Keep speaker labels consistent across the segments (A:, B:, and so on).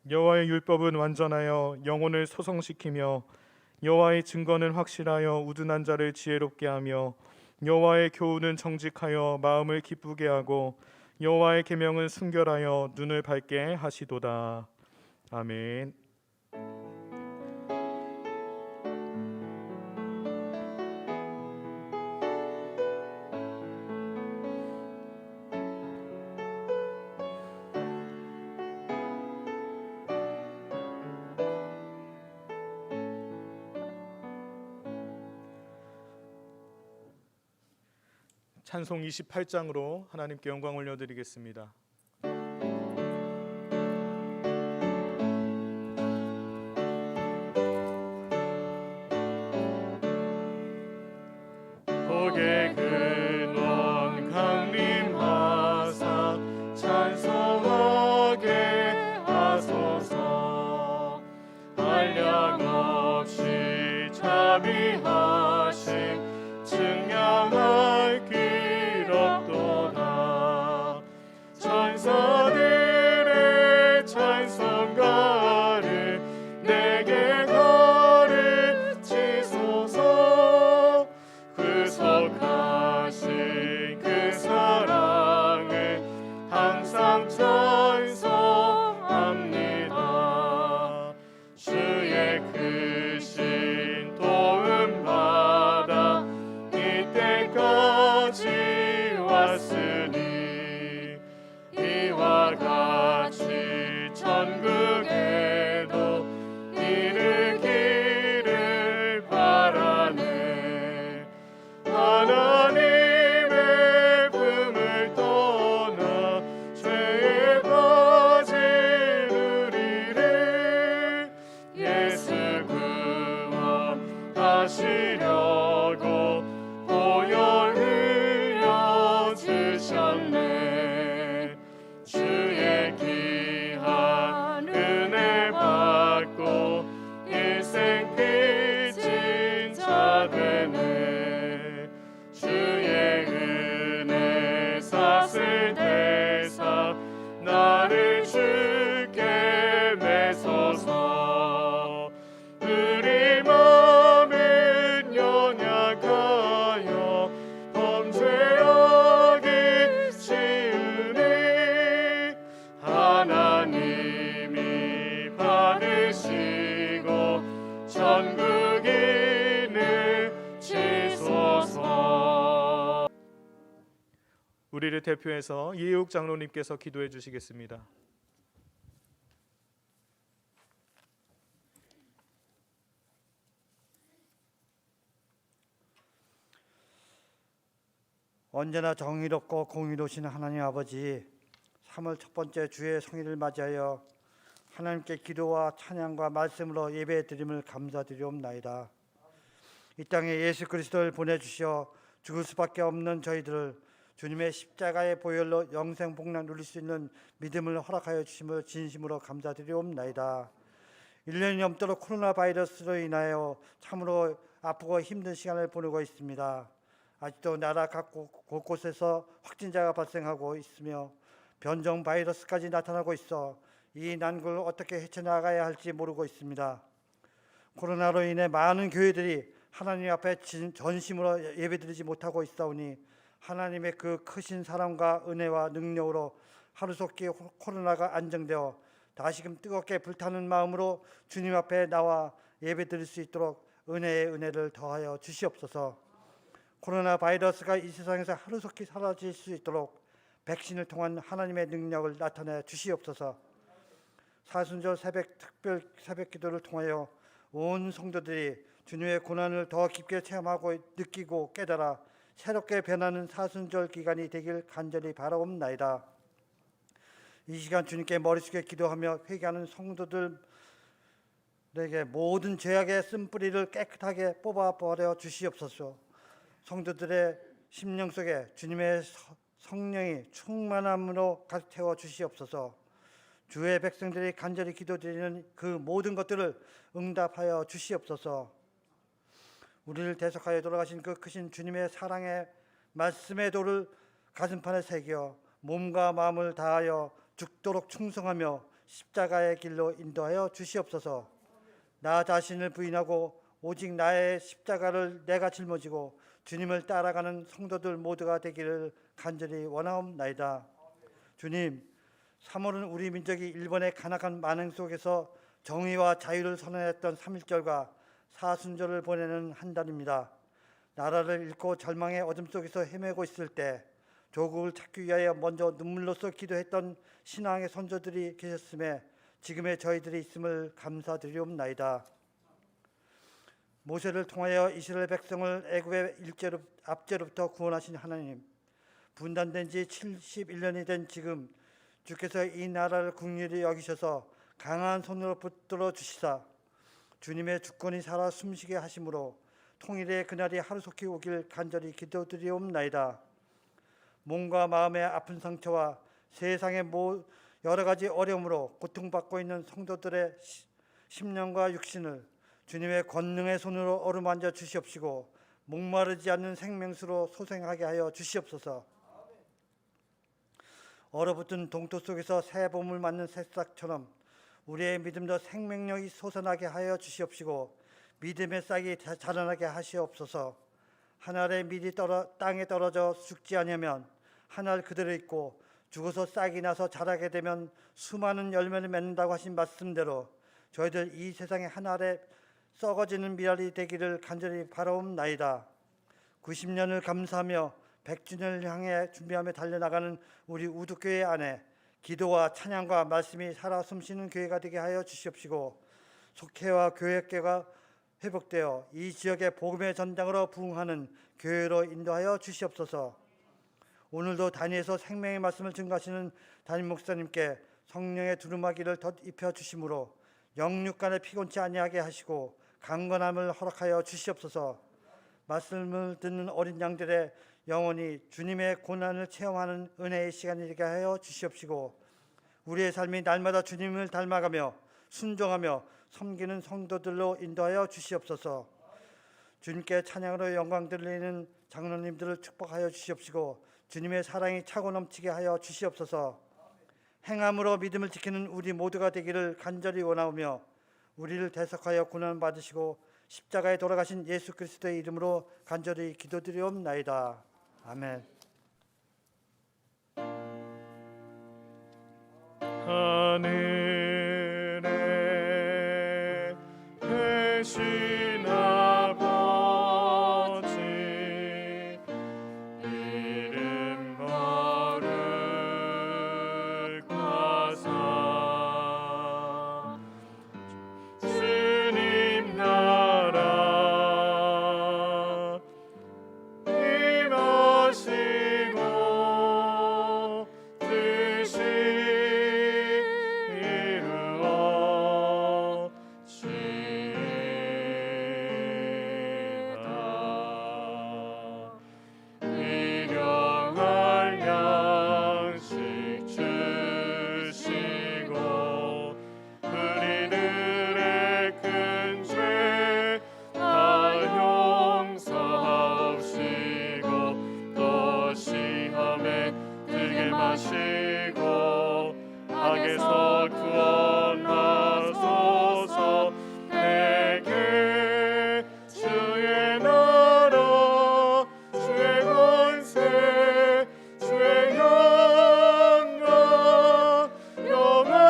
A: 여호와의 율법은 완전하여 영혼을 소성시키며 여호와의 증거는 확실하여 우둔한 자를 지혜롭게 하며 여호와의 교훈은 정직하여 마음을 기쁘게 하고 여호와의 계명은 순결하여 눈을 밝게 하시도다. 아멘. 찬송 28장으로 하나님께 영광 올려드리겠습니다. 복의 근원 강림하사 찬송하게 하소서. 한량없이 자비하심 증량할 길 없도다. 천사들의 찬송가를 내게 가르치소서. 구속하신 그 사랑을 항상 찬송합니다. 주의 크신 도움 받아 이때까지 왔으니 이와 같이 천국에도 이르기를 바라네. 하나님의 품을 떠나 죄에 빠진 우리를 예수 구원하시려고 보혈 흘려 주셨네. 주의 귀한 은혜 받고 일생 빚진 자 되네. 주의 은혜 샀을 대사 나를 주께 매소서. 우리 마음은 연약하여 범죄하기 쉬우니 하나님이 받으시고 천국인을 치소서. 우리를 대표해서 이혜욱 장로님께서 기도해 주시겠습니다.
B: 언제나 정의롭고 공의로우신 하나님 아버지, 3월 첫 번째 주의 성일을 맞이하여 하나님께 기도와 찬양과 말씀으로 예배드림을 감사드리옵나이다. 이 땅에 예수 그리스도를 보내주시어 죽을 수밖에 없는 저희들을 주님의 십자가의 보혈로 영생 복락 누릴 수 있는 믿음을 허락하여 주심을 진심으로 감사드리옵나이다. 1년이 넘도록 코로나 바이러스로 인하여 참으로 아프고 힘든 시간을 보내고 있습니다. 아직도 나라 각 곳곳에서 확진자가 발생하고 있으며 변종 바이러스까지 나타나고 있어 이 난국을 어떻게 헤쳐나가야 할지 모르고 있습니다. 코로나로 인해 많은 교회들이 하나님 앞에 전심으로 예배드리지 못하고 있사오니 하나님의 그 크신 사랑과 은혜와 능력으로 하루속히 코로나가 안정되어 다시금 뜨겁게 불타는 마음으로 주님 앞에 나와 예배드릴 수 있도록 은혜의 은혜를 더하여 주시옵소서. 코로나 바이러스가 이 세상에서 하루속히 사라질 수 있도록 백신을 통한 하나님의 능력을 나타내 주시옵소서. 사순절 특별 새벽 기도를 통하여 온 성도들이 주님의 고난을 더 깊게 체험하고 느끼고 깨달아 새롭게 변하는 사순절 기간이 되길 간절히 바라옵나이다. 이 시간 주님께 머리 숙여 기도하며 회개하는 성도들에게 모든 죄악의 쓴뿌리를 깨끗하게 뽑아버려 주시옵소서. 성도들의 심령 속에 주님의 성령이 충만함으로 가득 채워 주시옵소서. 주의 백성들이 간절히 기도드리는 그 모든 것들을 응답하여 주시옵소서. 우리를 대속하여 돌아가신 그 크신 주님의 사랑의 말씀의 도를 가슴판에 새겨 몸과 마음을 다하여 죽도록 충성하며 십자가의 길로 인도하여 주시옵소서. 나 자신을 부인하고 오직 나의 십자가를 내가 짊어지고 주님을 따라가는 성도들 모두가 되기를 간절히 원하옵나이다. 주님, 3월은 우리 민족이 일본의 간악한 만행 속에서 정의와 자유를 선언했던 3.1절과 사순절을 보내는 한 달입니다. 나라를 잃고 절망의 어둠 속에서 헤매고 있을 때 조국을 찾기 위하여 먼저 눈물로써 기도했던 신앙의 선조들이 계셨음에 지금의 저희들이 있음을 감사드리옵나이다. 모세를 통하여 이스라엘 백성을 애굽의 압제로부터 구원하신 하나님, 분단된 지 71년이 된 지금 주께서 이 나라를 긍휼히 여기셔서 강한 손으로 붙들어 주시사 주님의 주권이 살아 숨쉬게 하심으로 통일의 그날이 하루속히 오길 간절히 기도드리옵나이다. 몸과 마음의 아픈 상처와 세상의 여러 가지 어려움으로 고통받고 있는 성도들의 심령과 육신을 주님의 권능의 손으로 어루만져 주시옵시고 목마르지 않는 생명수로 소생하게 하여 주시옵소서. 얼어붙은 동토 속에서 새 봄을 맞는 새싹처럼 우리의 믿음도 생명력이 솟아나게 하여 주시옵시고 믿음의 싹이 자라나게 하시옵소서. 한 알의 밀이 땅에 떨어져 죽지 않으면 한 알 그대로 있고 죽어서 싹이 나서 자라게 되면 수많은 열매를 맺는다고 하신 말씀대로 저희들 이 세상의 한 알에 썩어지는 밀알이 되기를 간절히 바라옵나이다. 90년을 감사하며 100주년을 향해 준비하며 달려나가는 우리 우두교회 안에 기도와 찬양과 말씀이 살아 숨쉬는 교회가 되게 하여 주시옵시고 속회와 교회계가 회복되어 이 지역의 복음의 전장으로 부흥하는 교회로 인도하여 주시옵소서. 오늘도 단위에서 생명의 말씀을 증거하시는 담임 목사님께 성령의 두루마기를 덧입혀 주심으로 영육간에 피곤치 아니하게 하시고 강건함을 허락하여 주시옵소서. 말씀을 듣는 어린 양들의 영혼이 주님의 고난을 체험하는 은혜의 시간이 되게 하여 주시옵시고 우리의 삶이 날마다 주님을 닮아가며 순종하며 섬기는 성도들로 인도하여 주시옵소서. 주님께 찬양으로 영광 돌리는 장로님들을 축복하여 주시옵시고 주님의 사랑이 차고 넘치게 하여 주시옵소서. 행함으로 믿음을 지키는 우리 모두가 되기를 간절히 원하오며 우리를 대속하여 고난 받으시고 십자가에 돌아가신 예수 그리스도의 이름으로 간절히 기도드리옵나이다. 아멘.
A: 하늘에 계신 아버지 이름 거룩하사 주님 나라 임하시고 뜻이 이루어지이다. 일용할 양식 주시고 우리들의 큰 죄 다 용서하옵시고 또 시험에 들게 마시고 악에서 구원하소서. 내게 주의 나라 주의 권세 주의 영광 영원히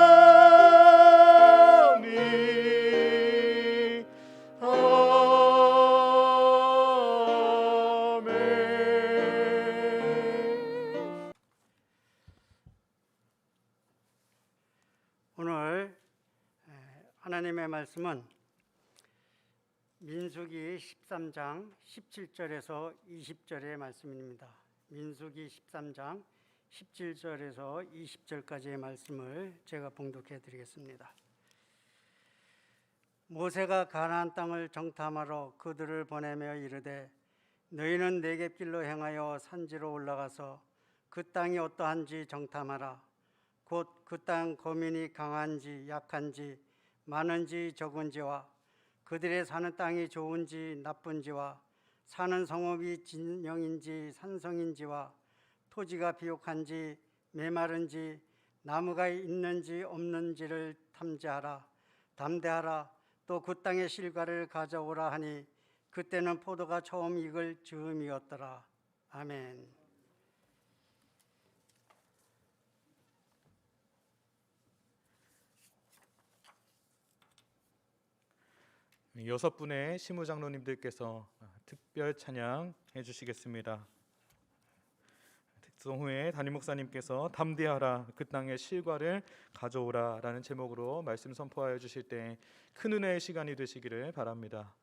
A: 아멘.
C: 오늘 하나님의 말씀은 민수기 13장 17절에서 20절의 말씀입니다. 민수기 13장 17절에서 20절까지의 말씀을 제가 봉독해 드리겠습니다. 모세가 가나안 땅을 정탐하러 그들을 보내며 이르되 너희는 네겝길로 행하여 산지로 올라가서 그 땅이 어떠한지 정탐하라. 곧 그 땅 거민이 강한지 약한지 많은지 적은지와 그들의 사는 땅이 좋은지 나쁜지와 사는 성읍이 진영인지 산성인지와 토지가 비옥한지 메마른지 나무가 있는지 없는지를 탐지하라. 담대하라. 또 그 땅의 실과를 가져오라 하니 그때는 포도가 처음 익을 즈음이었더라. 아멘.
A: 여섯 분의 시무장로님들께서 특별 찬양 해주시겠습니다. 특송 후에 담임 목사님께서 담대하라 그 땅의 실과를 가져오라 라는 제목으로 말씀 선포하여 주실 때 큰 은혜의 시간이 되시기를 바랍니다.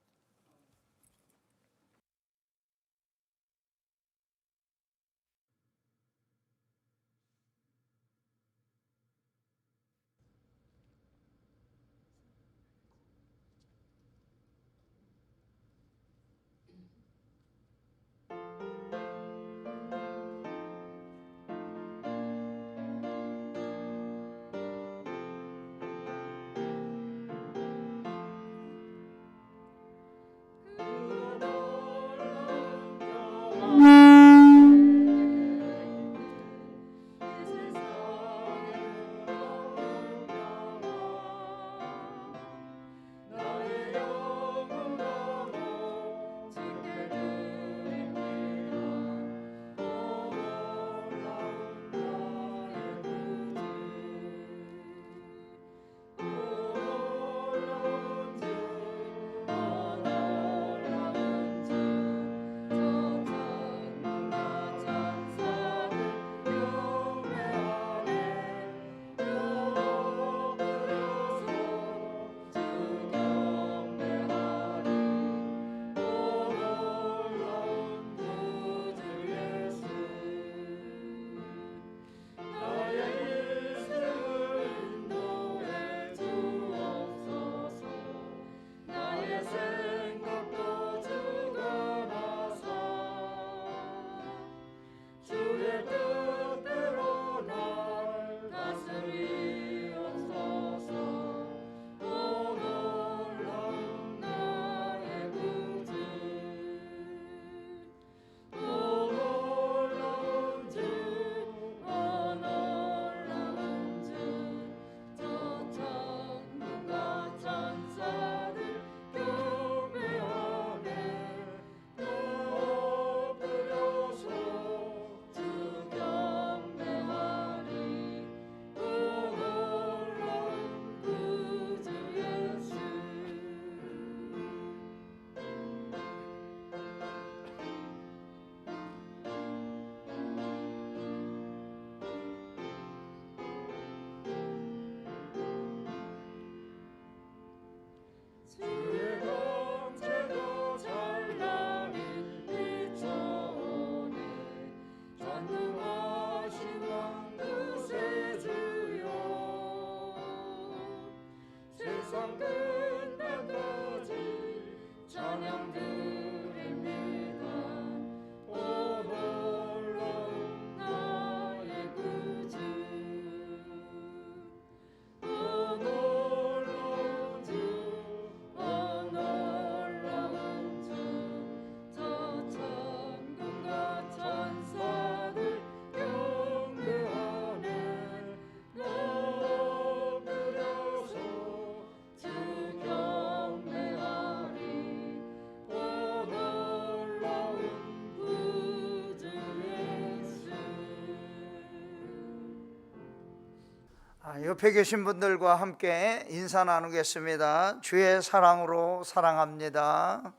B: 옆에 계신 분들과 함께 인사 나누겠습니다. 주의 사랑으로 사랑합니다.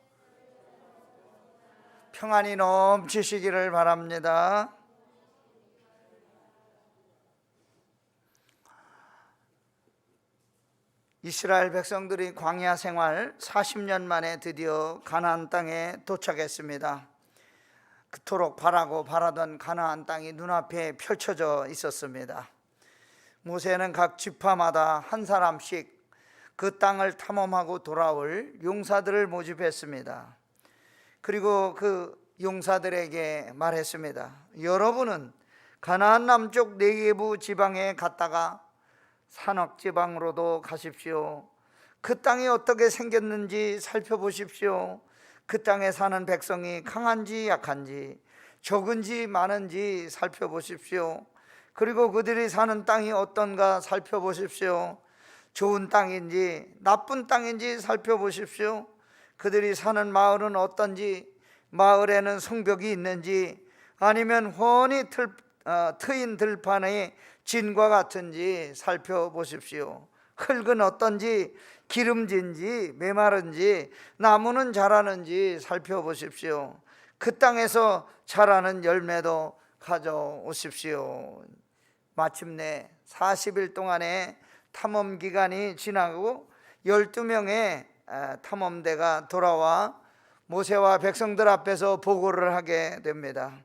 B: 평안이 넘치시기를 바랍니다. 이스라엘 백성들이 광야 생활 40년 만에 드디어 가나안 땅에 도착했습니다. 그토록 바라던 가나안 땅이 눈앞에 펼쳐져 있었습니다. 모세는 각 지파마다 한 사람씩 그 땅을 탐험하고 돌아올 용사들을 모집했습니다. 그리고 그 용사들에게 말했습니다. 여러분은 가나안 남쪽 네게부 지방에 갔다가 산악 지방으로도 가십시오. 그 땅이 어떻게 생겼는지 살펴보십시오. 그 땅에 사는 백성이 강한지 약한지, 적은지 많은지 살펴보십시오.
D: 그리고 그들이 사는 땅이 어떤가 살펴보십시오. 좋은 땅인지 나쁜 땅인지 살펴보십시오. 그들이 사는 마을은 어떤지, 마을에는 성벽이 있는지, 아니면 훤히 트인 들판의 진과 같은지 살펴보십시오. 흙은 어떤지, 기름진지 메마른지, 나무는 자라는지 살펴보십시오. 그 땅에서 자라는 열매도 가져오십시오. 마침내 40일 동안의 탐험 기간이 지나고 12명의 탐험대가 돌아와 모세와 백성들 앞에서 보고를 하게 됩니다.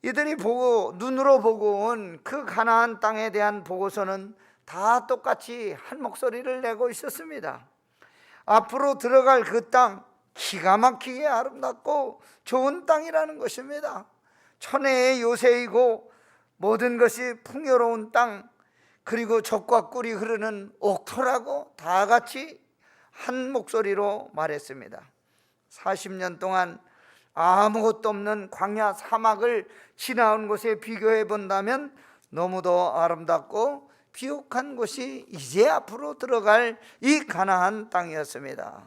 D: 이들이 눈으로 보고 온 그 가나안 땅에 대한 보고서는 다 똑같이 한 목소리를 내고 있었습니다. 앞으로 들어갈 그 땅, 기가 막히게 아름답고 좋은 땅이라는 것입니다. 천혜의 요새이고 모든 것이 풍요로운 땅, 그리고 젖과 꿀이 흐르는 옥토라고 다 같이 한 목소리로 말했습니다. 40년 동안 아무것도 없는 광야 사막을 지나온 곳에 비교해 본다면 너무도 아름답고 비옥한 곳이 이제 앞으로 들어갈 이 가나안 땅이었습니다.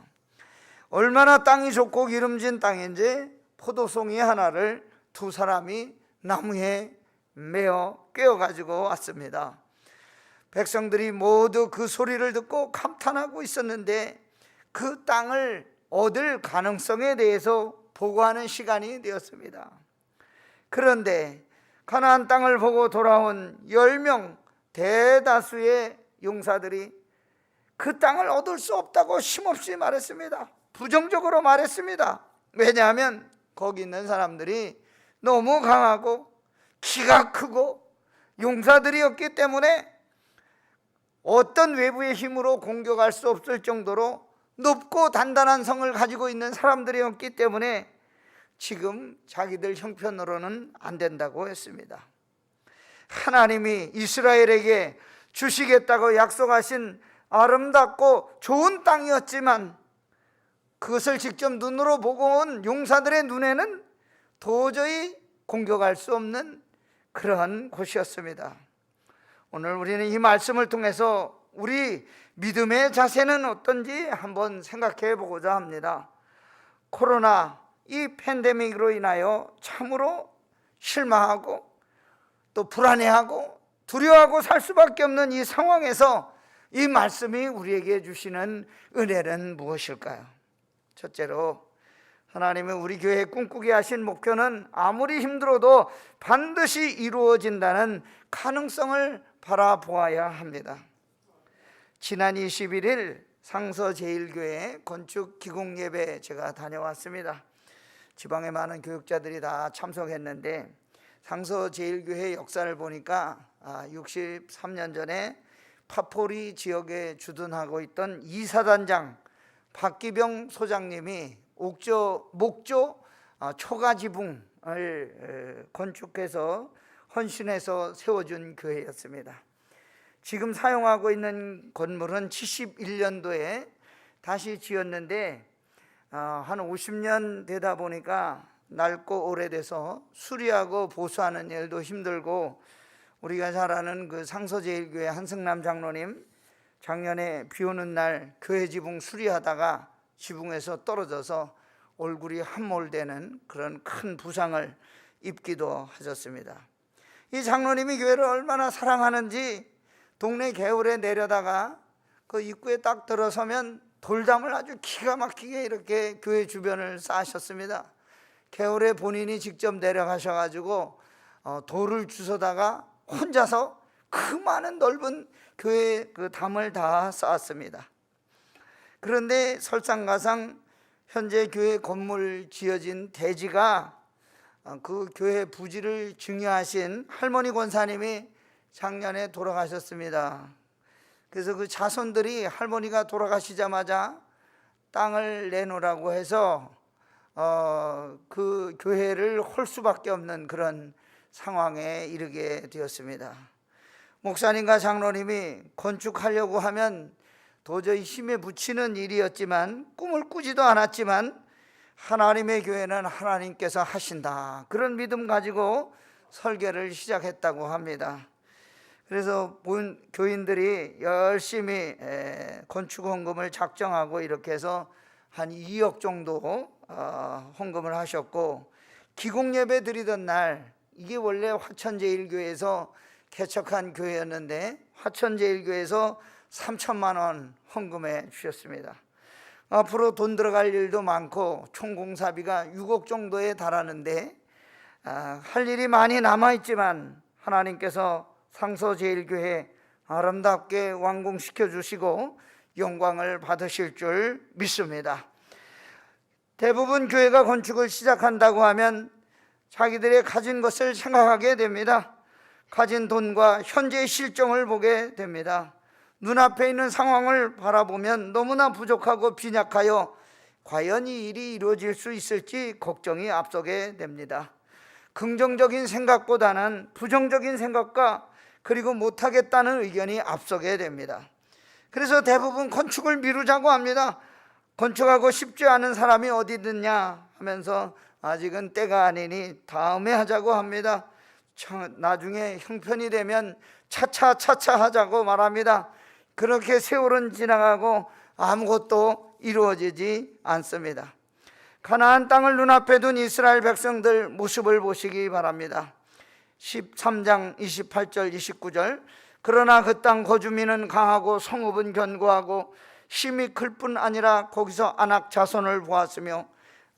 D: 얼마나 땅이 좋고 기름진 땅인지 포도송이 하나를 두 사람이 나무에 메어 꿰어가지고 왔습니다. 백성들이 모두 그 소리를 듣고 감탄하고 있었는데 그 땅을 얻을 가능성에 대해서 보고하는 시간이 되었습니다. 그런데 가나안 땅을 보고 돌아온 10명 대다수의 용사들이 그 땅을 얻을 수 없다고 힘없이 말했습니다. 부정적으로 말했습니다. 왜냐하면 거기 있는 사람들이 너무 강하고 키가 크고 용사들이었기 때문에 어떤 외부의 힘으로 공격할 수 없을 정도로 높고 단단한 성을 가지고 있는 사람들이었기 때문에 지금 자기들 형편으로는 안 된다고 했습니다. 하나님이 이스라엘에게 주시겠다고 약속하신 아름답고 좋은 땅이었지만 그것을 직접 눈으로 보고 온 용사들의 눈에는 도저히 공격할 수 없는 그러한 곳이었습니다. 오늘 우리는 이 말씀을 통해서 우리 믿음의 자세는 어떤지 한번 생각해 보고자 합니다. 코로나 이 팬데믹으로 인하여 참으로 실망하고 또 불안해하고 두려워하고 살 수밖에 없는 이 상황에서 이 말씀이 우리에게 주시는 은혜는 무엇일까요? 첫째로 하나님은 우리 교회에 꿈꾸게 하신 목표는 아무리 힘들어도 반드시 이루어진다는 가능성을 바라보아야 합니다. 지난 21일 상서제일교회 건축 기공 예배 제가 다녀왔습니다. 지방의 많은 교육자들이 다 참석했는데 상서제일교회 역사를 보니까 63년 전에 파포리 지역에 주둔하고 있던 이사단장 박기병 소장님이 목조 초가지붕을 건축해서 헌신해서 세워준 교회였습니다. 지금 사용하고 있는 건물은 71년도에 다시 지었는데 한 50년 되다 보니까 낡고 오래돼서 수리하고 보수하는 일도 힘들고, 우리가 잘 아는 그 상서제일교회 한승남 장로님 작년에 비 오는 날 교회 지붕 수리하다가 지붕에서 떨어져서 얼굴이 함몰되는 그런 큰 부상을 입기도 하셨습니다. 이 장로님이 교회를 얼마나 사랑하는지 동네 개울에 내려다가 그 입구에 딱 들어서면 돌담을 아주 기가 막히게 이렇게 교회 주변을 쌓으셨습니다. 개울에 본인이 직접 내려가셔가지고 돌을 주워다가 혼자서 그 많은 넓은 교회 그 담을 다 쌓았습니다. 그런데 설상가상 현재 교회 건물 지어진 대지가 그 교회 부지를 증여하신 할머니 권사님이 작년에 돌아가셨습니다. 그래서 그 자손들이 할머니가 돌아가시자마자 땅을 내놓으라고 해서 그 교회를 홀 수밖에 없는 그런 상황에 이르게 되었습니다. 목사님과 장로님이 건축하려고 하면 도저히 힘에 부치는 일이었지만, 꿈을 꾸지도 않았지만 하나님의 교회는 하나님께서 하신다, 그런 믿음 가지고 설계를 시작했다고 합니다. 그래서 교인들이 열심히 건축 헌금을 작정하고 이렇게 해서 한 2억 정도 헌금을 하셨고, 기공 예배 드리던 날, 이게 원래 화천제일교회에서 개척한 교회였는데 화천제일교회에서 3천만 원 헌금해 주셨습니다. 앞으로 돈 들어갈 일도 많고 총 공사비가 6억 정도에 달하는데 할 일이 많이 남아있지만 하나님께서 상서제일교회 아름답게 완공시켜 주시고 영광을 받으실 줄 믿습니다. 대부분 교회가 건축을 시작한다고 하면 자기들의 가진 것을 생각하게 됩니다. 가진 돈과 현재의 실정을 보게 됩니다. 눈앞에 있는 상황을 바라보면 너무나 부족하고 빈약하여 과연 이 일이 이루어질 수 있을지 걱정이 앞서게 됩니다. 긍정적인 생각보다는 부정적인 생각과 그리고 못하겠다는 의견이 앞서게 됩니다. 그래서 대부분 건축을 미루자고 합니다. 건축하고 싶지 않은 사람이 어디 있느냐 하면서 아직은 때가 아니니 다음에 하자고 합니다. 나중에 형편이 되면 차차 하자고 말합니다. 그렇게 세월은 지나가고 아무것도 이루어지지 않습니다. 가나안 땅을 눈앞에 둔 이스라엘 백성들 모습을 보시기 바랍니다. 13장 28절 29절 그러나 그 땅 거주민은 강하고 성읍은 견고하고 힘이 클 뿐 아니라 거기서 아낙 자손을 보았으며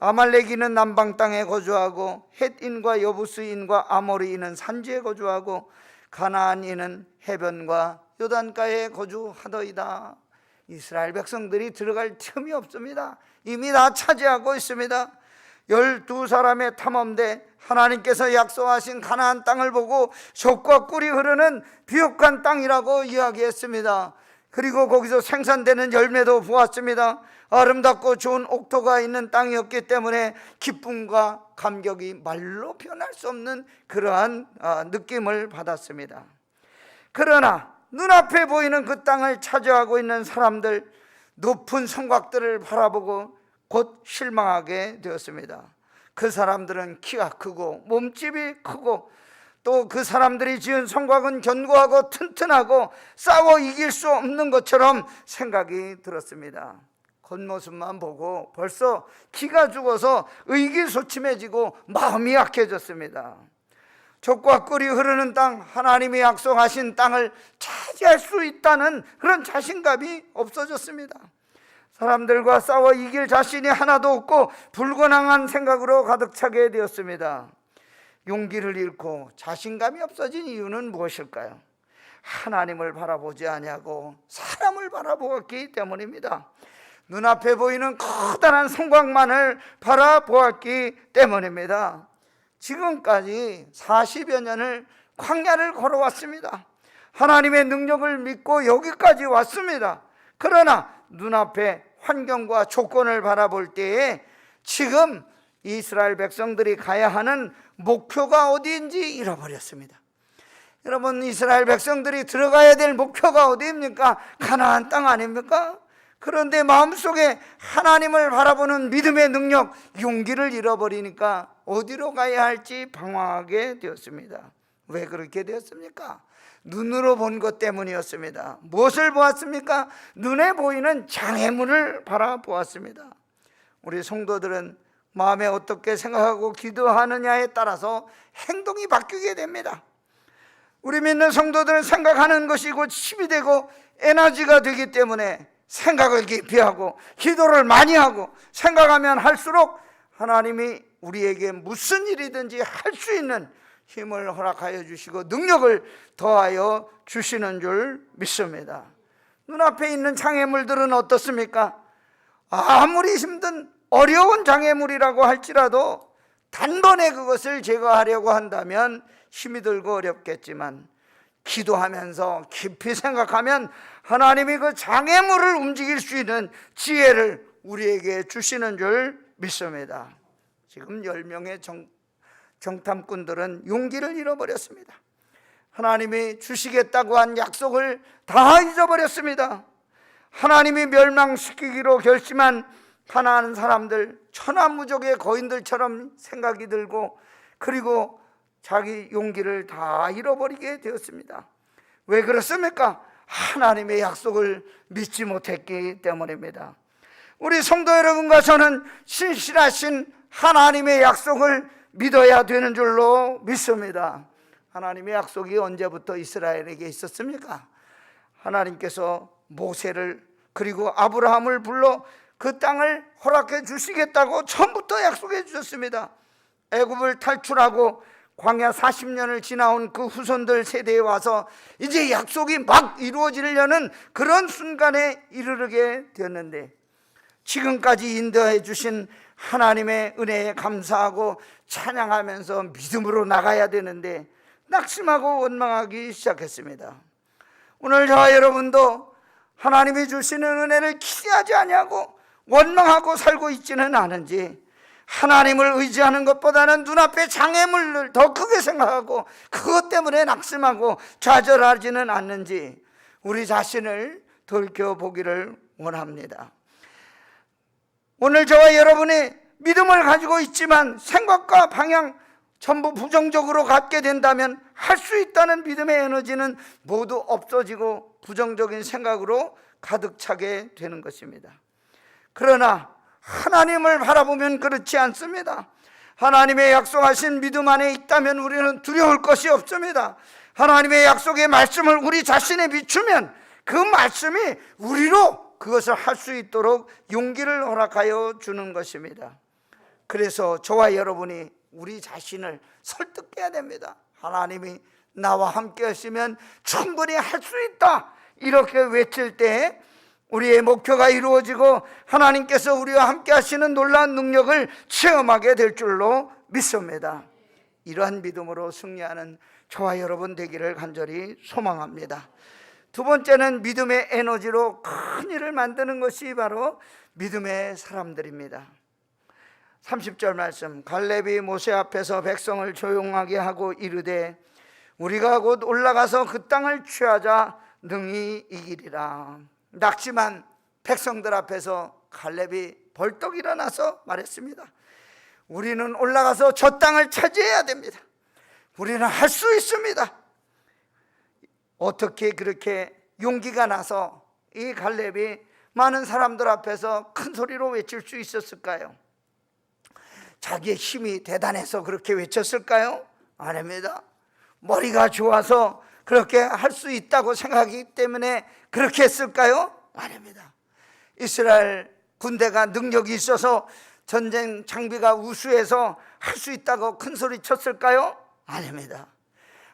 D: 아말렉인은 남방 땅에 거주하고 헷인과 여부스인과 아모리인은 산지에 거주하고 가나안인은 해변과 요단가에 거주하더이다. 이스라엘 백성들이 들어갈 틈이 없습니다. 이미 다 차지하고 있습니다. 12사람의 탐험대 하나님께서 약속하신 가나안 땅을 보고 젖과 꿀이 흐르는 비옥한 땅이라고 이야기했습니다. 그리고 거기서 생산되는 열매도 보았습니다. 아름답고 좋은 옥토가 있는 땅이었기 때문에 기쁨과 감격이 말로 표현할 수 없는 그러한 느낌을 받았습니다. 그러나 눈앞에 보이는 그 땅을 차지하고 있는 사람들, 높은 성곽들을 바라보고 곧 실망하게 되었습니다. 그 사람들은 키가 크고 몸집이 크고 또 그 사람들이 지은 성곽은 견고하고 튼튼하고 싸워 이길 수 없는 것처럼 생각이 들었습니다. 겉모습만 보고 벌써 기가 죽어서 의기소침해지고 마음이 약해졌습니다. 젖과 꿀이 흐르는 땅, 하나님이 약속하신 땅을 차지할 수 있다는 그런 자신감이 없어졌습니다. 사람들과 싸워 이길 자신이 하나도 없고 불건강한 생각으로 가득 차게 되었습니다. 용기를 잃고 자신감이 없어진 이유는 무엇일까요? 하나님을 바라보지 아니하고 사람을 바라보았기 때문입니다. 눈앞에 보이는 커다란 성곽만을 바라보았기 때문입니다. 지금까지 40여 년을 광야를 걸어왔습니다. 하나님의 능력을 믿고 여기까지 왔습니다. 그러나 눈앞에 환경과 조건을 바라볼 때에 지금 이스라엘 백성들이 가야 하는 목표가 어디인지 잃어버렸습니다. 여러분, 이스라엘 백성들이 들어가야 될 목표가 어디입니까? 가나안 땅 아닙니까? 그런데 마음속에 하나님을 바라보는 믿음의 능력, 용기를 잃어버리니까 어디로 가야 할지 방황하게 되었습니다. 왜 그렇게 되었습니까? 눈으로 본 것 때문이었습니다. 무엇을 보았습니까? 눈에 보이는 장애물을 바라보았습니다. 우리 성도들은 마음에 어떻게 생각하고 기도하느냐에 따라서 행동이 바뀌게 됩니다. 우리 믿는 성도들은 생각하는 것이 곧 힘이 되고 에너지가 되기 때문에 생각을 깊이 하고 기도를 많이 하고 생각하면 할수록 하나님이 우리에게 무슨 일이든지 할 수 있는 힘을 허락하여 주시고 능력을 더하여 주시는 줄 믿습니다. 눈앞에 있는 장애물들은 어떻습니까? 아무리 힘든 어려운 장애물이라고 할지라도 단번에 그것을 제거하려고 한다면 힘이 들고 어렵겠지만 기도하면서 깊이 생각하면 하나님이 그 장애물을 움직일 수 있는 지혜를 우리에게 주시는 줄 믿습니다. 지금 10명의 정탐꾼들은 용기를 잃어버렸습니다. 하나님이 주시겠다고 한 약속을 다 잊어버렸습니다. 하나님이 멸망시키기로 결심한 가나안 사람들, 천하무적의 거인들처럼 생각이 들고 그리고 자기 용기를 다 잃어버리게 되었습니다. 왜 그렇습니까? 하나님의 약속을 믿지 못했기 때문입니다. 우리 성도 여러분과 저는 신실하신 하나님의 약속을 믿어야 되는 줄로 믿습니다. 하나님의 약속이 언제부터 이스라엘에게 있었습니까? 하나님께서 모세를 그리고 아브라함을 불러 그 땅을 허락해 주시겠다고 처음부터 약속해 주셨습니다. 애굽을 탈출하고 광야 40년을 지나온 그 후손들 세대에 와서 이제 약속이 막 이루어지려는 그런 순간에 이르게 되었는데, 지금까지 인도해 주신 하나님의 은혜에 감사하고 찬양하면서 믿음으로 나가야 되는데 낙심하고 원망하기 시작했습니다. 오늘 저와 여러분도 하나님이 주시는 은혜를 기대하지 아니하고 원망하고 살고 있지는 않은지, 하나님을 의지하는 것보다는 눈앞의 장애물을 더 크게 생각하고 그것 때문에 낙심하고 좌절하지는 않는지 우리 자신을 돌켜보기를 원합니다. 오늘 저와 여러분이 믿음을 가지고 있지만 생각과 방향 전부 부정적으로 갖게 된다면 할 수 있다는 믿음의 에너지는 모두 없어지고 부정적인 생각으로 가득 차게 되는 것입니다. 그러나 하나님을 바라보면 그렇지 않습니다. 하나님의 약속하신 믿음 안에 있다면 우리는 두려울 것이 없습니다. 하나님의 약속의 말씀을 우리 자신에 비추면 그 말씀이 우리로 그것을 할 수 있도록 용기를 허락하여 주는 것입니다. 그래서 저와 여러분이 우리 자신을 설득해야 됩니다. 하나님이 나와 함께 하시면 충분히 할 수 있다, 이렇게 외칠 때 우리의 목표가 이루어지고 하나님께서 우리와 함께 하시는 놀라운 능력을 체험하게 될 줄로 믿습니다. 이러한 믿음으로 승리하는 저와 여러분 되기를 간절히 소망합니다. 두 번째는 믿음의 에너지로 큰 일을 만드는 것이 바로 믿음의 사람들입니다. 30절 말씀, 갈렙이 모세 앞에서 백성을 조용하게 하고 이르되 우리가 곧 올라가서 그 땅을 취하자 능히 이기리라. 낙심한 백성들 앞에서 갈렙이 벌떡 일어나서 말했습니다. 우리는 올라가서 저 땅을 차지해야 됩니다. 우리는 할 수 있습니다. 어떻게 그렇게 용기가 나서 이 갈렙이 많은 사람들 앞에서 큰 소리로 외칠 수 있었을까요? 자기의 힘이 대단해서 그렇게 외쳤을까요? 아닙니다. 머리가 좋아서 그렇게 할 수 있다고 생각하기 때문에 그렇게 했을까요? 아닙니다. 이스라엘 군대가 능력이 있어서 전쟁 장비가 우수해서 할 수 있다고 큰 소리 쳤을까요? 아닙니다.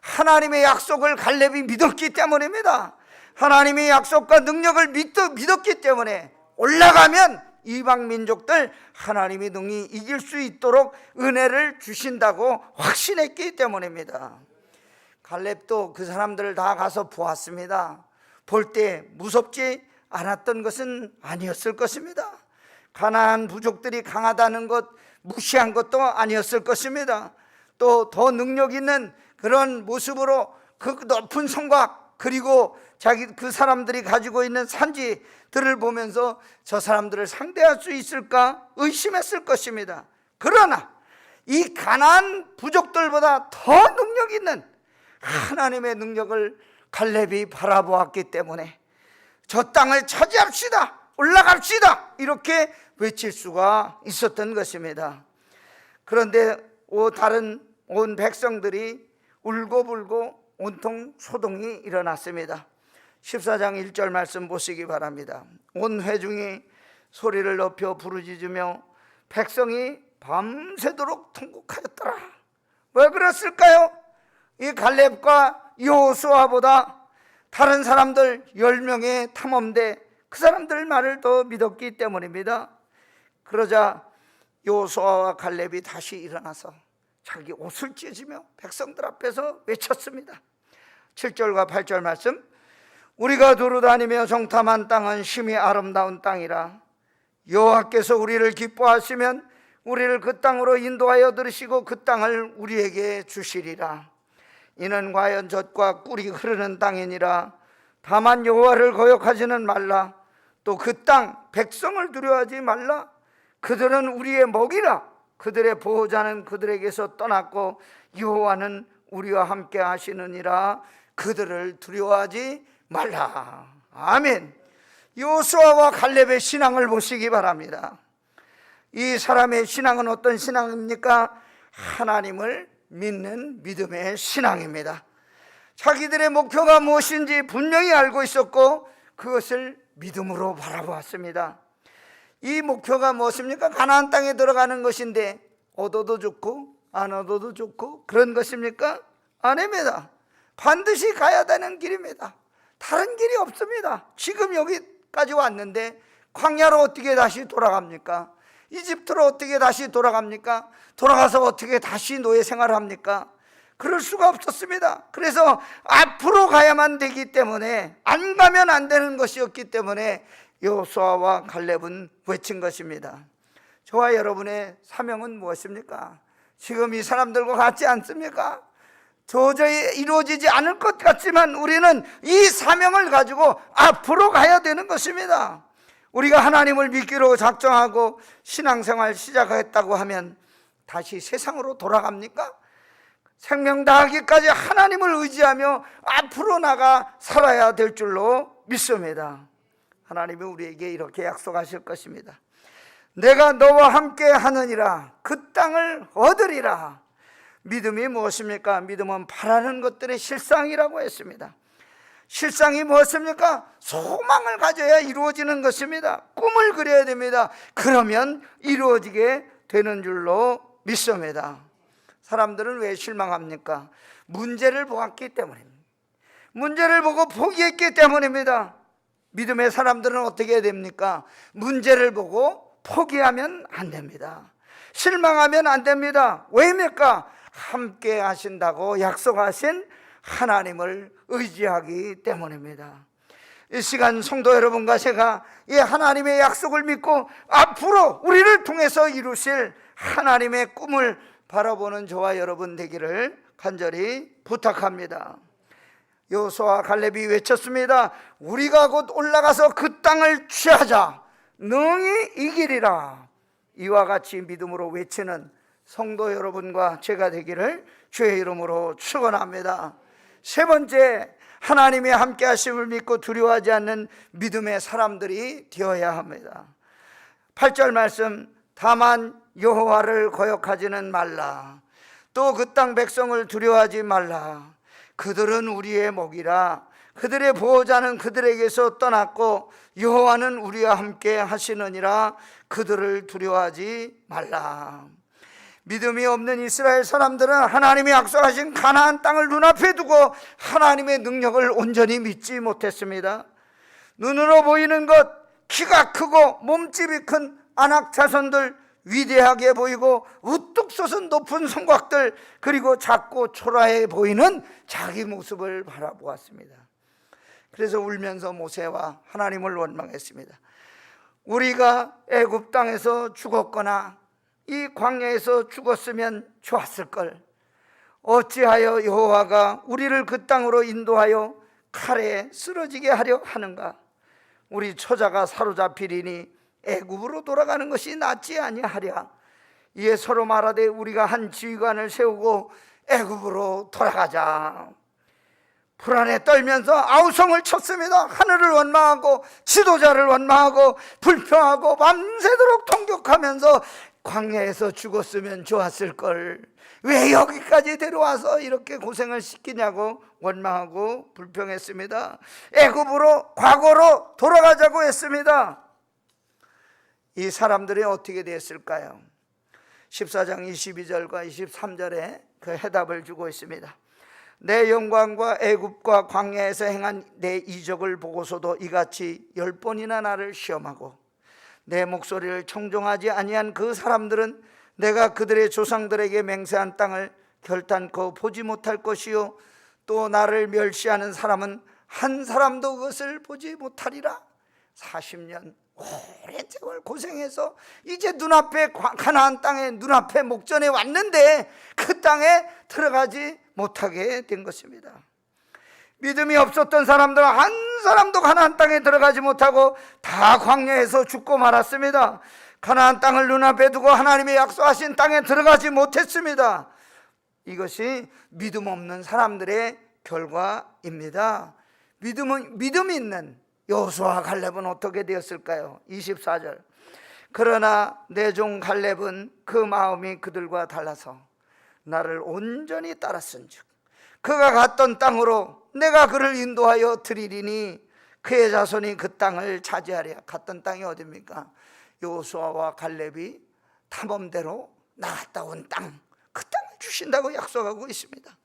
D: 하나님의 약속을 갈렙이 믿었기 때문입니다. 하나님의 약속과 능력을 믿었기 때문에 올라가면 이방 민족들 하나님이 능히 이길 수 있도록 은혜를 주신다고 확신했기 때문입니다. 갈렙도 그 사람들을 다 가서 보았습니다. 볼 때 무섭지 않았던 것은 아니었을 것입니다. 가나안 부족들이 강하다는 것 무시한 것도 아니었을 것입니다. 또 더 능력 있는 그런 모습으로 그 높은 성곽 그리고 그 사람들이 가지고 있는 산지들을 보면서 저 사람들을 상대할 수 있을까 의심했을 것입니다. 그러나 이 가나안 부족들보다 더 능력 있는 하나님의 능력을 갈렙이 바라보았기 때문에 저 땅을 차지합시다, 올라갑시다, 이렇게 외칠 수가 있었던 것입니다. 그런데 다른 온 백성들이 울고불고 온통 소동이 일어났습니다. 14장 1절 말씀 보시기 바랍니다. 온 회중이 소리를 높여 부르짖으며 백성이 밤새도록 통곡하였더라. 왜 그랬을까요? 이 갈렙과 여호수아보다 다른 사람들 10명의 탐험대 그 사람들 말을 더 믿었기 때문입니다. 그러자 여호수아와 갈렙이 다시 일어나서 자기 옷을 찢으며 백성들 앞에서 외쳤습니다. 7절과 8절 말씀, 우리가 두루 다니며 정탐한 땅은 심히 아름다운 땅이라. 여호와께서 우리를 기뻐하시면 우리를 그 땅으로 인도하여 들으시고 그 땅을 우리에게 주시리라. 이는 과연 젖과 꿀이 흐르는 땅이니라. 다만 여호와를 거역하지는 말라. 또 그 땅 백성을 두려워하지 말라. 그들은 우리의 먹이라. 그들의 보호자는 그들에게서 떠났고 여호와는 우리와 함께 하시느니라. 그들을 두려워하지 말라. 아멘. 여호수아와 갈렙의 신앙을 보시기 바랍니다. 이 사람의 신앙은 어떤 신앙입니까? 하나님을 믿는 믿음의 신앙입니다. 자기들의 목표가 무엇인지 분명히 알고 있었고 그것을 믿음으로 바라보았습니다. 이 목표가 무엇입니까? 가나안 땅에 들어가는 것인데 얻어도 좋고 안 얻어도 좋고 그런 것입니까? 아닙니다. 반드시 가야 되는 길입니다. 다른 길이 없습니다. 지금 여기까지 왔는데 광야로 어떻게 다시 돌아갑니까? 이집트로 어떻게 다시 돌아갑니까? 돌아가서 어떻게 다시 노예 생활합니까? 그럴 수가 없었습니다. 그래서 앞으로 가야만 되기 때문에 안 가면 안 되는 것이었기 때문에 여호수아와 갈렙은 외친 것입니다. 저와 여러분의 사명은 무엇입니까? 지금 이 사람들과 같지 않습니까? 도저히 이루어지지 않을 것 같지만 우리는 이 사명을 가지고 앞으로 가야 되는 것입니다. 우리가 하나님을 믿기로 작정하고 신앙생활 시작했다고 하면 다시 세상으로 돌아갑니까? 생명 다하기까지 하나님을 의지하며 앞으로 나가 살아야 될 줄로 믿습니다. 하나님이 우리에게 이렇게 약속하실 것입니다. 내가 너와 함께 하느니라. 그 땅을 얻으리라. 믿음이 무엇입니까? 믿음은 바라는 것들의 실상이라고 했습니다. 실상이 무엇입니까? 소망을 가져야 이루어지는 것입니다. 꿈을 그려야 됩니다. 그러면 이루어지게 되는 줄로 믿습니다. 사람들은 왜 실망합니까? 문제를 보았기 때문입니다. 문제를 보고 포기했기 때문입니다. 믿음의 사람들은 어떻게 해야 됩니까? 문제를 보고 포기하면 안 됩니다. 실망하면 안 됩니다. 왜입니까? 함께 하신다고 약속하신 하나님을 의지하기 때문입니다. 이 시간 성도 여러분과 제가 이 하나님의 약속을 믿고 앞으로 우리를 통해서 이루실 하나님의 꿈을 바라보는 저와 여러분 되기를 간절히 부탁합니다. 여호수아와 갈렙이 외쳤습니다. 우리가 곧 올라가서 그 땅을 취하자. 능히 이기리라. 이와 같이 믿음으로 외치는 성도 여러분과 제가 되기를 주의 이름으로 축원합니다. 세 번째, 하나님의 함께 하심을 믿고 두려워하지 않는 믿음의 사람들이 되어야 합니다. 8절 말씀, 다만 여호와를 거역하지는 말라. 또 그 땅 백성을 두려워하지 말라. 그들은 우리의 목이라. 그들의 보호자는 그들에게서 떠났고 여호와는 우리와 함께 하시느니라. 그들을 두려워하지 말라. 믿음이 없는 이스라엘 사람들은 하나님이 약속하신 가나안 땅을 눈앞에 두고 하나님의 능력을 온전히 믿지 못했습니다. 눈으로 보이는 것, 키가 크고 몸집이 큰 아낙 자손들, 위대하게 보이고 우뚝 솟은 높은 성곽들, 그리고 작고 초라해 보이는 자기 모습을 바라보았습니다. 그래서 울면서 모세와 하나님을 원망했습니다. 우리가 애굽 땅에서 죽었거나 이 광야에서 죽었으면 좋았을 걸. 어찌하여 여호와가 우리를 그 땅으로 인도하여 칼에 쓰러지게 하려 하는가? 우리 처자가 사로잡히리니 애굽으로 돌아가는 것이 낫지 아니하랴. 이에 서로 말하되 우리가 한 지휘관을 세우고 애굽으로 돌아가자. 불안에 떨면서 아우성을 쳤습니다. 하늘을 원망하고 지도자를 원망하고 불평하고 밤새도록 통곡하면서 광야에서 죽었으면 좋았을 걸. 왜 여기까지 데려와서 이렇게 고생을 시키냐고 원망하고 불평했습니다. 애굽으로, 과거로 돌아가자고 했습니다. 이 사람들이 어떻게 됐을까요? 14장 22절과 23절에 그 해답을 주고 있습니다. 내 영광과 애굽과 광야에서 행한 내 이적을 보고서도 이같이 10번이나 나를 시험하고 내 목소리를 청종하지 아니한 그 사람들은 내가 그들의 조상들에게 맹세한 땅을 결단코 보지 못할 것이요 또 나를 멸시하는 사람은 한 사람도 그것을 보지 못하리라. 40년 오랜 세월 고생해서 이제 눈앞에 가나안 땅에 눈앞에 목전에 왔는데 그 땅에 들어가지 못하게 된 것입니다. 믿음이 없었던 사람들은 한 사람도 가나안 땅에 들어가지 못하고 다 광야에서 죽고 말았습니다. 가나안 땅을 눈앞에 두고 하나님의 약속하신 땅에 들어가지 못했습니다. 이것이 믿음 없는 사람들의 결과입니다. 믿음 있는 여호수아와 갈렙은 어떻게 되었을까요? 24절. 그러나 내 종 갈렙은 그 마음이 그들과 달라서 나를 온전히 따랐은즉 그가 갔던 땅으로 내가 그를 인도하여 드리리니 그의 자손이 그 땅을 차지하리라. 갔던 땅이 어디입니까? 여호수아와 갈렙이 탐험대로 나갔다 온 땅, 그 땅을 주신다고 약속하고 있습니다.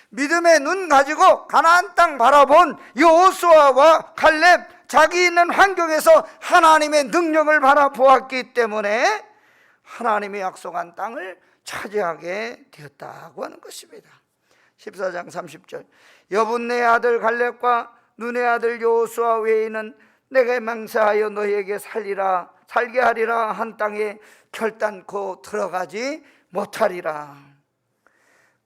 D: 믿음의 눈 가지고 가나안 땅 바라본 여호수아와 갈렙, 자기 있는 환경에서 하나님의 능력을 바라보았기 때문에 하나님의 약속한 땅을 차지하게 되었다고 하는 것입니다. 14장 30절. 여분네 아들 갈렙과 눈의 아들 여호수아 외에는 내가 맹세하여 너희에게 살게 하리라 한 땅에 결단코 들어가지 못하리라.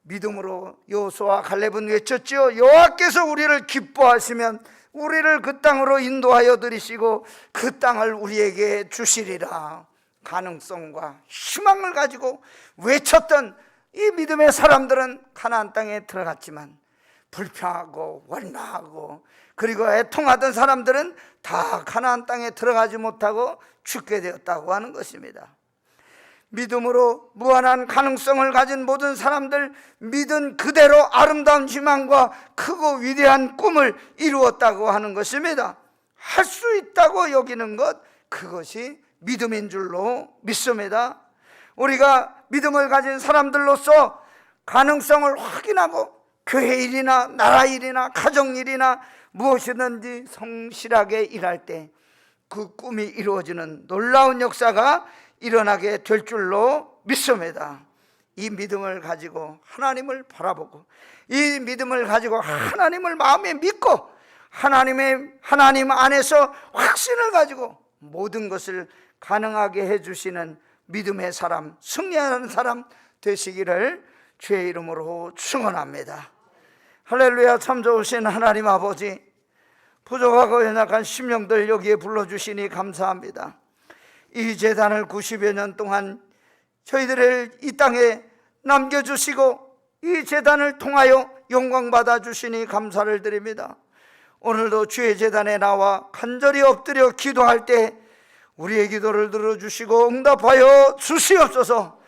D: 믿음으로 여호수아 갈렙은 외쳤지요. 여호와께서 우리를 기뻐하시면 우리를 그 땅으로 인도하여 들이시고 그 땅을 우리에게 주시리라. 가능성과 희망을 가지고 외쳤던 이 믿음의 사람들은 가나안 땅에 들어갔지만 불평하고 원망하고 그리고 애통하던 사람들은 다 가나안 땅에 들어가지 못하고 죽게 되었다고 하는 것입니다. 믿음으로 무한한 가능성을 가진 모든 사람들, 믿은 그대로 아름다운 희망과 크고 위대한 꿈을 이루었다고 하는 것입니다. 할 수 있다고 여기는 것, 그것이 믿음인 줄로 믿습니다. 우리가 믿음을 가진 사람들로서 가능성을 확인하고 교회 일이나 나라 일이나 가정 일이나 무엇이든지 성실하게 일할 때 그 꿈이 이루어지는 놀라운 역사가 일어나게 될 줄로 믿습니다. 이 믿음을 가지고 하나님을 바라보고 이 믿음을 가지고 하나님을 마음에 믿고 하나님 안에서 확신을 가지고 모든 것을 가능하게 해주시는 믿음의 사람, 승리하는 사람 되시기를 주의 이름으로 축원합니다. 할렐루야. 참 좋으신 하나님 아버지, 부족하고 연약한 심령들 여기에 불러주시니 감사합니다. 이 재단을 90여 년 동안 저희들을 이 땅에 남겨주시고 이 재단을 통하여 영광 받아주시니 감사를 드립니다. 오늘도 주의 재단에 나와 간절히 엎드려 기도할 때 우리의 기도를 들어주시고 응답하여 주시옵소서.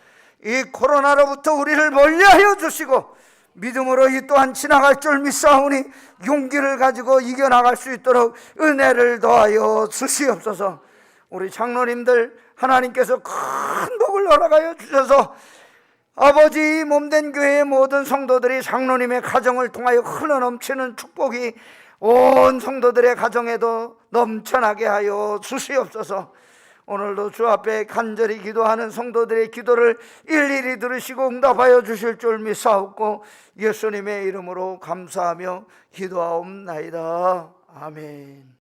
D: 이 코로나로부터 우리를 멀리하여 주시고 믿음으로 이 또한 지나갈 줄 믿사오니 용기를 가지고 이겨나갈 수 있도록 은혜를 더하여 주시옵소서. 우리 장로님들 하나님께서 큰 복을 허락하여 주셔서 아버지 몸된 교회의 모든 성도들이 장로님의 가정을 통하여 흘러넘치는 축복이 온 성도들의 가정에도 넘쳐나게 하여 주시옵소서. 오늘도 주 앞에 간절히 기도하는 성도들의 기도를 일일이 들으시고 응답하여 주실 줄 믿사옵고 예수님의 이름으로 감사하며 기도하옵나이다. 아멘.